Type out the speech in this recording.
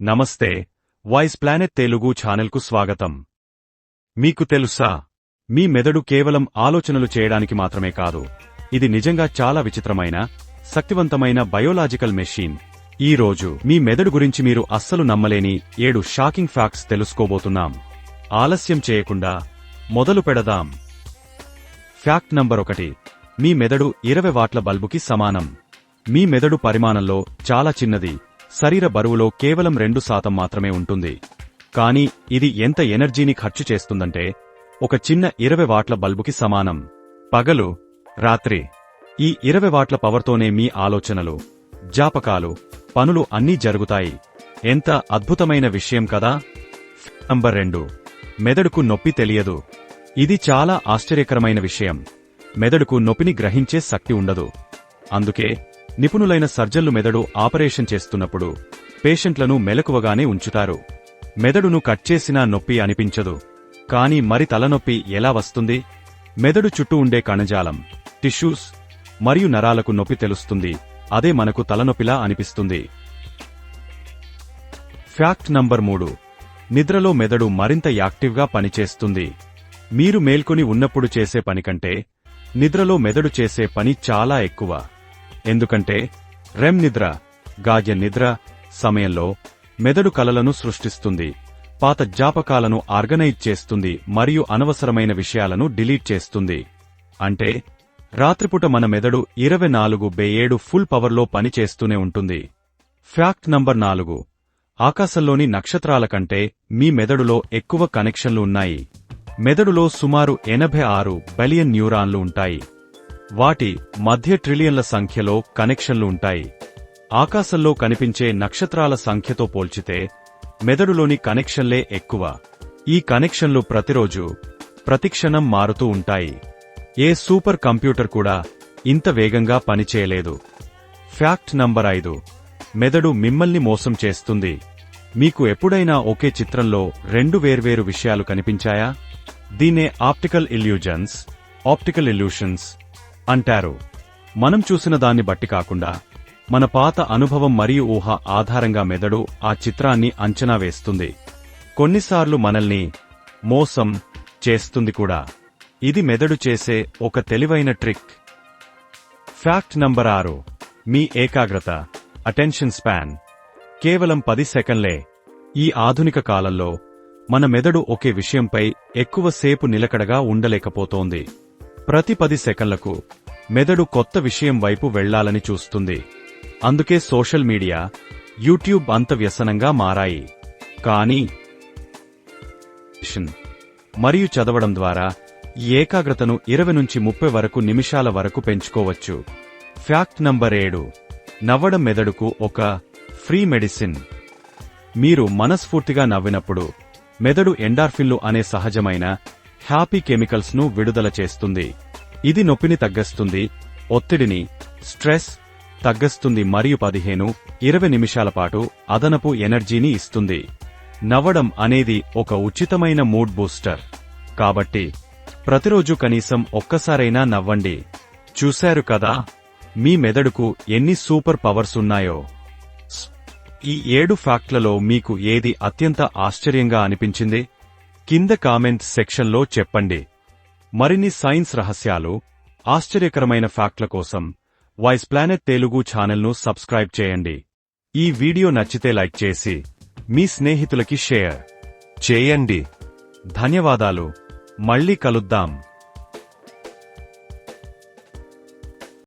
నమస్తే, voice planet Telugu ఛానల్కు స్వాగతం. మీకు తెలుసా, మీ మెదడు కేవలం ఆలోచనలు చేయడానికి మాత్రమే కాదు, ఇది నిజంగా చాలా విచిత్రమైన, శక్తివంతమైన బయోలాజికల్ మెషీన్. ఈ రోజు మీ మెదడు గురించి మీరు అస్సలు నమ్మలేని 7 షాకింగ్ ఫ్యాక్ట్స్ తెలుసుకోబోతున్నాం. ఆలస్యం చేయకుండా మొదలు పెడదాం. Fact number 1. మీ మెదడు 20 వాట్ల బల్బుకి సమానం. మీ మెదడు పరిమాణంలో చాలా చిన్నది, శరీర బరువులో కేవలం 2% మాత్రమే ఉంటుంది. కానీ ఇది ఎంత ఎనర్జీని ఖర్చు చేస్తుందంటే ఒక చిన్న 20 వాట్ల బల్బుకి సమానం. పగలు, రాత్రి ఈ 20 వాట్ల పవర్తోనే మీ ఆలోచనలు, జ్ఞాపకాలు, పనులు అన్నీ జరుగుతాయి. ఎంత అద్భుతమైన విషయం కదా. నంబర్ 2. మెదడుకు నొప్పి తెలియదు. ఇది చాలా ఆశ్చర్యకరమైన విషయం. మెదడుకు నొప్పిని గ్రహించే శక్తి ఉండదు. అందుకే నిపుణులైన సర్జన్లు మెదడు ఆపరేషన్ చేస్తున్నప్పుడు పేషెంట్లను మెలకువగానే ఉంచుతారు. మెదడును కట్ చేసినా నొప్పి అనిపించదు. కానీ మరి తలనొప్పి ఎలా వస్తుంది? మెదడు చుట్టూ ఉండే కణజాలం, టిష్యూస్ మరియు నరాలకు నొప్పి తెలుస్తుంది. అదే మనకు తలనొప్పిలా అనిపిస్తుంది. Fact number 3. నిద్రలో మెదడు మరింత యాక్టివ్గా పనిచేస్తుంది. మీరు మేల్కొని ఉన్నప్పుడు చేసే పని కంటే నిద్రలో మెదడు చేసే పని చాలా ఎక్కువ. ఎందుకంటే రెమ్ నిద్ర, గాఢ నిద్ర సమయంలో మెదడు కలలను సృష్టిస్తుంది, పాత జ్ఞాపకాలను ఆర్గనైజ్ చేస్తుంది మరియు అనవసరమైన విషయాలను డిలీట్ చేస్తుంది. అంటే రాత్రిపూట మన మెదడు 24/7 ఫుల్ పవర్లో పనిచేస్తూనే ఉంటుంది. Fact number 4. ఆకాశంలోని నక్షత్రాల కంటే మీ మెదడులో ఎక్కువ కనెక్షన్లు ఉన్నాయి. మెదడులో సుమారు 86 బిలియన్ న్యూరాన్లు ఉంటాయి. వాటి మధ్య ట్రిలియన్ల సంఖ్యలో కనెక్షన్లు ఉంటాయి. ఆకాశంలో కనిపించే నక్షత్రాల సంఖ్యతో పోల్చితే మెదడులోని కనెక్షన్లే ఎక్కువ. ఈ కనెక్షన్లు ప్రతిరోజు, ప్రతిక్షణం మారుతూ ఉంటాయి. ఏ సూపర్ కంప్యూటర్ కూడా ఇంత వేగంగా పనిచేయలేదు. Fact number 5. మెదడు మిమ్మల్ని మోసం చేస్తుంది. మీకు ఎప్పుడైనా ఒకే చిత్రంలో 2 వేర్వేరు విషయాలు కనిపించాయా? దీన్నే ఆప్టికల్ ఇల్యూషన్స్ అంటారు. మనం చూసిన దాన్ని బట్టి కాకుండా మన పాత అనుభవం మరియు ఊహ ఆధారంగా మెదడు ఆ చిత్రాన్ని అంచనా వేస్తుంది. కొన్నిసార్లు మనల్ని మోసం చేస్తుంది కూడా. ఇది మెదడు చేసే ఒక తెలివైన ట్రిక్. Fact number 6. మీ ఏకాగ్రత, అటెన్షన్ స్పాన్ కేవలం 10 సెకన్లే. ఈ ఆధునిక కాలంలో మన మెదడు ఒకే విషయంపై ఎక్కువసేపు నిలకడగా ఉండలేకపోతోంది. ప్రతి 10 సెకన్లకు మెదడు కొత్త విషయం వైపు వెళ్లాలని చూస్తుంది. అందుకే సోషల్ మీడియా, యూట్యూబ్ అంత వ్యసనంగా మారాయి. కానీ మరియు చదవడం ద్వారా ఈ ఏకాగ్రతను 20 నుంచి 30 వరకు నిమిషాల వరకు పెంచుకోవచ్చు. Fact number 7. నవ్వడం మెదడుకు ఒక ఫ్రీ మెడిసిన్. మీరు మనస్ఫూర్తిగా నవ్వినప్పుడు మెదడు ఎండార్ఫిన్లు అనే సహజమైన హ్యాపీ కెమికల్స్ ను విడుదల చేస్తుంది. ఇది నొప్పిని తగ్గిస్తుంది, ఒత్తిడిని, స్ట్రెస్ తగ్గిస్తుంది మరియు 15-20 నిమిషాల పాటు అదనపు ఎనర్జీని ఇస్తుంది. నవ్వడం అనేది ఒక ఉచితమైన మూడ్ బూస్టర్. కాబట్టి ప్రతిరోజు కనీసం ఒక్కసారైనా నవ్వండి. చూశారు కదా, మీ మెదడుకు ఎన్ని సూపర్ పవర్స్ ఉన్నాయో. ఈ 7 ఫ్యాక్ట్లలో మీకు ఏది అత్యంత ఆశ్చర్యంగా అనిపించింది? కింద కామెంట్ సెక్షన్లో చెప్పండి. మరిన్ని సైన్స్ రహస్యాలు, ఆశ్చర్యకరమైన ఫ్యాక్ట్ల కోసం వాయిస్ ప్లానెట్ తెలుగు ఛానల్ను సబ్స్క్రైబ్ చేయండి. ఈ వీడియో నచ్చితే లైక్ చేసి మీ స్నేహితులకి షేర్ చేయండి. ధన్యవాదాలు. మళ్ళీ కలుద్దాం.